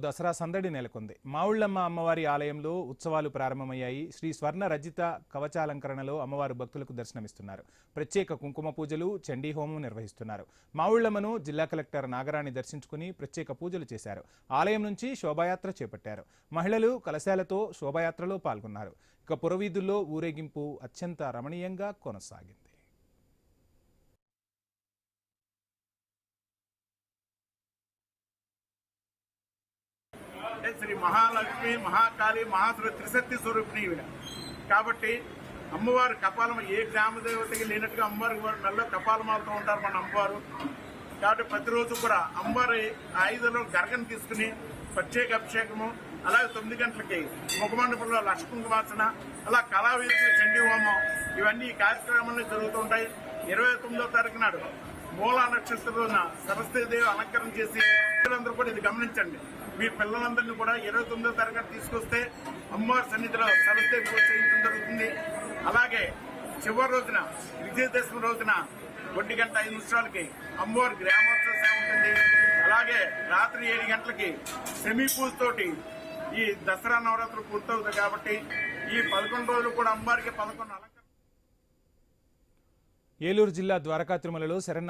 దసరా సందడి నెలకొంది. మావుళ్లమ్మ అమ్మవారి ఆలయంలో ఉత్సవాలు ప్రారంభమయ్యాయి. శ్రీ స్వర్ణ రజిత కవచాలంకరణలో అమ్మవారు భక్తులకు దర్శనమిస్తున్నారు. ప్రత్యేక కుంకుమ పూజలు, చండీ హోమం నిర్వహిస్తున్నారు. మావుళ్లమ్మను జిల్లా కలెక్టర్ నాగరాణి దర్శించుకుని ప్రత్యేక పూజలు చేశారు. ఆలయం నుంచి శోభాయాత్ర చేపట్టారు. మహిళలు కలశాలతో శోభాయాత్రలో పాల్గొన్నారు. ఇక పురవీధుల్లో ఊరేగింపు అత్యంత రమణీయంగా కొనసాగింది. శ్రీ మహాలక్ష్మి, మహాకాళి, మహాసుర త్రిశక్తి స్వరూపిణి ఈవిడ కాబట్టి అమ్మవారు కపాలం ఏ గ్రామ దేవతకి లేనట్టుగా అమ్మవారి మెల్లో కపాలమాలతో ఉంటారు మన అమ్మవారు. కాబట్టి ప్రతిరోజు కూడా అమ్మవారి ఆయుధంలో గరగను తీసుకుని ప్రత్యేక అభిషేకము, అలాగే 9 గంటలకి ముఖమండపంలో లక్ష్మీవాసన, అలా కళావేదిక చండీ హోమం, ఇవన్నీ ఈ కార్యక్రమాలు జరుగుతుంటాయి. 29వ తారీఖు నాడు మూలా నక్షత్రం రోజున సరస్వతీదేవి అలంకరణ చేసి పిల్లలందరూ కూడా ఇది గమనించండి. మీ పిల్లలందరినీ కూడా 29వ తారీఖు తీసుకొస్తే అమ్మవారి సన్నిధిలో సరస్వతి పూజ చేయించడం జరుగుతుంది. అలాగే చివరి రోజున విజయదశమి రోజున 1:05 అమ్మవారి గ్రామోత్సవ సేవ ఉంటుంది. అలాగే రాత్రి 7 గంటలకి సెమీ పూజతోటి ఈ దసరా నవరాత్రులు పూర్తవుతాయి. కాబట్టి ఈ 11 రోజులు కూడా అమ్మవారికి 11 అలంకరణ. ఏలూరు జిల్లా ద్వారకా తిరుమలలో శరన్న